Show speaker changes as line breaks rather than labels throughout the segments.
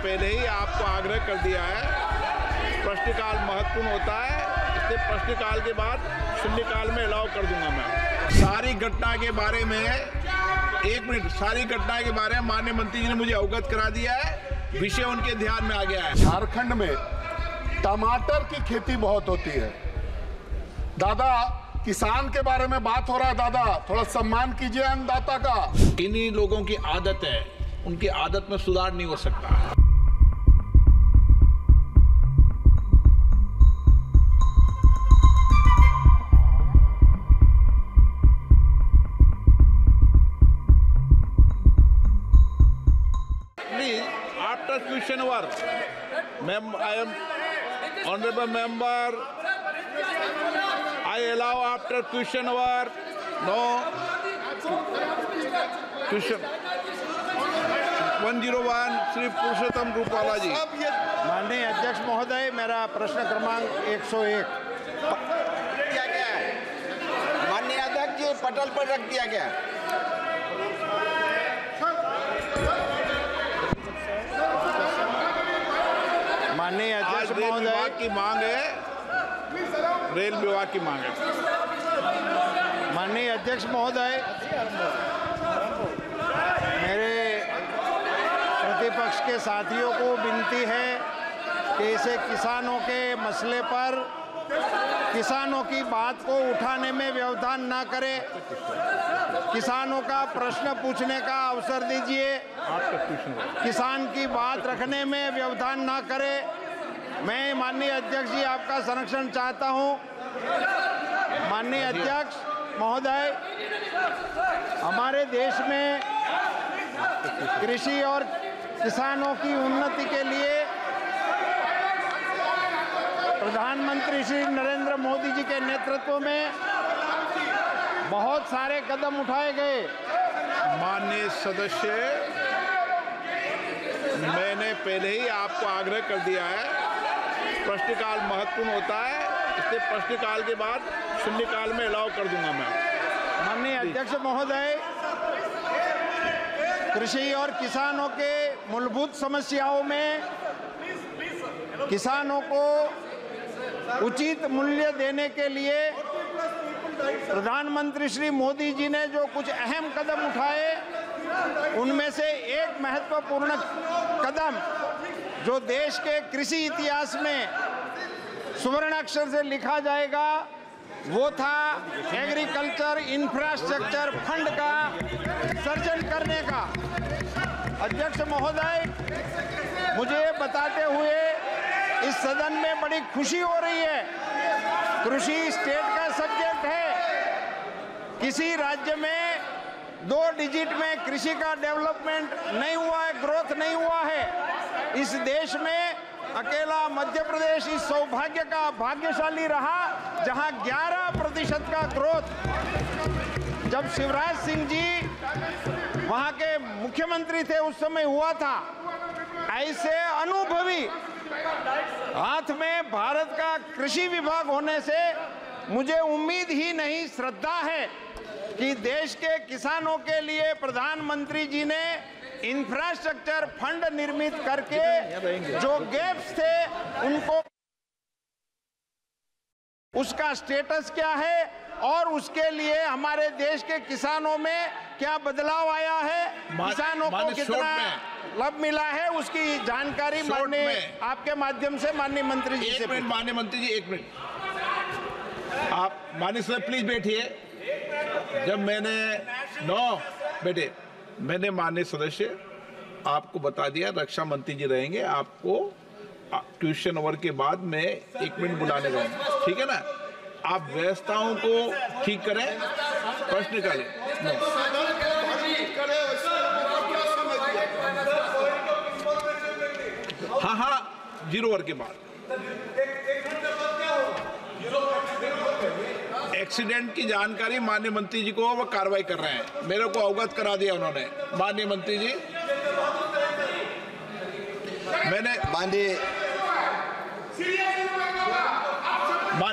पहले ही आपको आग्रह कर दिया है, प्रश्नकाल महत्वपूर्ण होता है, इसलिए प्रश्नकाल के बाद शून्यकाल में अलाउ कर दूंगा मैं। सारी घटना के बारे में 1 मिनट, सारी घटना के बारे में माननीय मंत्री जी ने मुझे अवगत करा दिया है, विषय उनके ध्यान में आ गया है।
झारखंड में टमाटर की खेती बहुत होती है। दादा, किसान के बारे में बात हो रहा है, दादा थोड़ा सम्मान कीजिए अन्नदाता का।
इन्हीं लोगों की आदत है, उनकी आदत में सुधार नहीं हो सकता। After question hour, I am honorable member. I allow after question hour. No question. 101 Shri पुरुषोत्तम रूपाला जी।
माननीय अध्यक्ष महोदय, मेरा प्रश्न क्रमांक 101
क्या है? माननीय अध्यक्ष जी, पटल पर रख दिया गया।
माननीय अध्यक्ष महोदय
की मांग है, रेल विभाग की मांग है।
माननीय अध्यक्ष महोदय, मेरे प्रतिपक्ष के साथियों को विनती है कि इसे किसानों के मसले पर किसानों की बात को उठाने में व्यवधान ना करें। किसानों का प्रश्न पूछने का अवसर दीजिए, किसान की बात रखने में व्यवधान ना करें। मैं माननीय अध्यक्ष जी आपका संरक्षण चाहता हूं। माननीय अध्यक्ष महोदय, हमारे देश में कृषि और किसानों की उन्नति के लिए प्रधानमंत्री श्री नरेंद्र मोदी जी के नेतृत्व में बहुत सारे कदम उठाए गए।
माननीय सदस्य, मैंने पहले ही आपको आग्रह कर दिया है, प्रश्नकाल महत्वपूर्ण होता है, इसलिए प्रश्नकाल के बाद शून्यकाल में अलाउ कर दूंगा मैं।
माननीय अध्यक्ष महोदय, कृषि और किसानों के मूलभूत समस्याओं में किसानों को उचित मूल्य देने के लिए प्रधानमंत्री श्री मोदी जी ने जो कुछ अहम कदम उठाए, उनमें से एक महत्वपूर्ण कदम जो देश के कृषि इतिहास में सुवर्णाक्षर से लिखा जाएगा, वो था एग्रीकल्चर इंफ्रास्ट्रक्चर फंड का सर्जन करने का। अध्यक्ष महोदय, मुझे बताते हुए इस सदन में बड़ी खुशी हो रही है। कृषि स्टेट का सब्जेक्ट है। किसी राज्य में 2 डिजिट में कृषि का डेवलपमेंट नहीं हुआ है, ग्रोथ नहीं हुआ है। इस देश में अकेला मध्य प्रदेश इस सौभाग्य का भाग्यशाली रहा जहां 11% का ग्रोथ, जब शिवराज सिंह जी वहां के मुख्यमंत्री थे उस समय हुआ था। ऐसे अनुभवी हाथ में भारत का कृषि विभाग होने से मुझे उम्मीद ही नहीं, श्रद्धा है कि देश के किसानों के लिए प्रधानमंत्री जी ने इंफ्रास्ट्रक्चर फंड निर्मित करके जो गैप्स थे उनको, उसका स्टेटस क्या है और उसके लिए हमारे देश के किसानों में क्या बदलाव आया है, किसानों को कितना लाभ मिला है, उसकी जानकारी माननीय आपके माध्यम से माननीय मंत्री जी से।
माननीय मंत्री जी 1 मिनट, आप माननीय सर प्लीज बैठिए। जब मैंने माननीय सदस्य आपको बता दिया, रक्षा मंत्री जी रहेंगे, आपको क्वेश्चन ओवर के बाद मैं 1 मिनट बुलाने दूंगा, ठीक है ना। आप व्यवस्थाओं को ठीक करें, प्रश्न करें। हाँ, 0 ओवर के बाद एक्सीडेंट की जानकारी माननीय मंत्री जी को वो कार्रवाई कर रहे हैं, मेरे को अवगत करा दिया उन्होंने। माननीय मंत्री जी, मैंने माननीय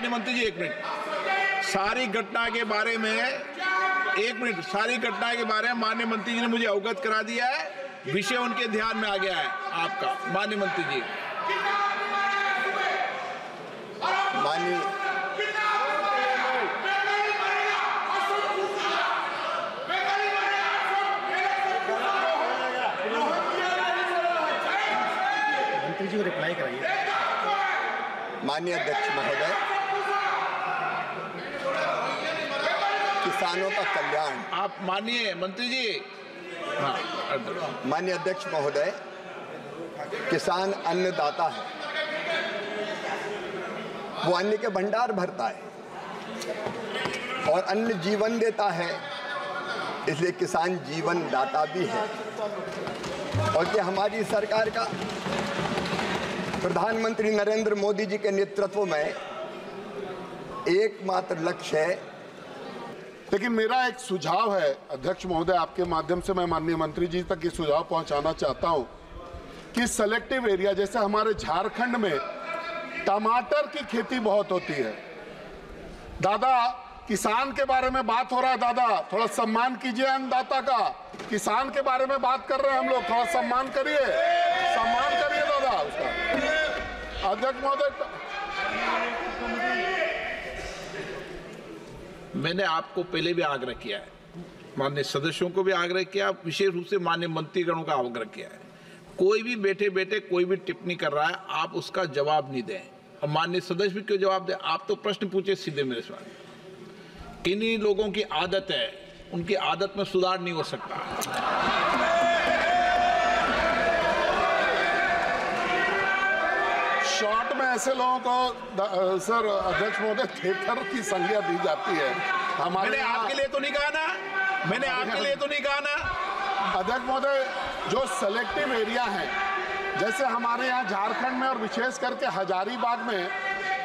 मंत्री जी 1 मिनट, सारी घटना के बारे में 1 मिनट, सारी घटना के बारे में माननीय मंत्री जी ने मुझे अवगत करा दिया है, विषय उनके ध्यान में आ गया है आपका माननीय मंत्री जी।
माननीय
मंत्री जी को रिप्लाई कराइए।
माननीय अध्यक्ष महोदय, किसानों का कल्याण।
आप माननीय मंत्री जी। हाँ,
माननीय अध्यक्ष महोदय, किसान अन्नदाता है, वो अन्न के भंडार भरता है और अन्न जीवन देता है, इसलिए किसान जीवन दाता भी है। और ये हमारी सरकार का प्रधानमंत्री नरेंद्र मोदी जी के नेतृत्व में एकमात्र लक्ष्य है।
लेकिन मेरा एक सुझाव है अध्यक्ष महोदय, आपके माध्यम से मैं माननीय मंत्री जी तक ये सुझाव पहुंचाना चाहता हूं कि सेलेक्टिव एरिया, जैसे हमारे झारखंड में टमाटर की खेती बहुत होती है। दादा, किसान के बारे में बात हो रहा है, दादा थोड़ा सम्मान कीजिए अन्नदाता का। किसान के बारे में बात कर रहे हैं हम लोग, थोड़ा सम्मान करिए, सम्मान करिए दादा उसका। अध्यक्ष महोदय,
मैंने आपको पहले भी आग्रह किया है, माननीय सदस्यों को भी आग्रह किया, विशेष रूप से माननीय मंत्रीगणों का आग्रह किया है। कोई भी बैठे बैठे कोई भी टिप्पणी कर रहा है, आप उसका जवाब नहीं दें। और माननीय सदस्य भी क्यों जवाब दें? आप तो प्रश्न पूछे सीधे मेरे सवाल। किन्हीं लोगों की आदत है, उनकी आदत में सुधार नहीं हो सकता।
शॉर्ट में ऐसे लोगों को सर अध्यक्ष महोदय थिएटर की संज्ञा दी जाती है।
मैंने आपके लिए तो नहीं कहा ना, मैंने आपके लिए तो नहीं कहा ना।
अध्यक्ष महोदय, जो सेलेक्टिव एरिया है, जैसे हमारे यहाँ झारखंड में और विशेष करके हजारीबाग में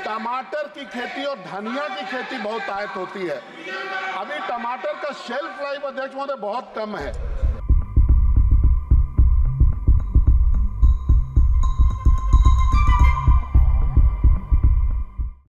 टमाटर की खेती और धनिया की खेती बहुत आयत होती है। अभी टमाटर का शेल्फ लाइफ अध्यक्ष महोदय बहुत कम है।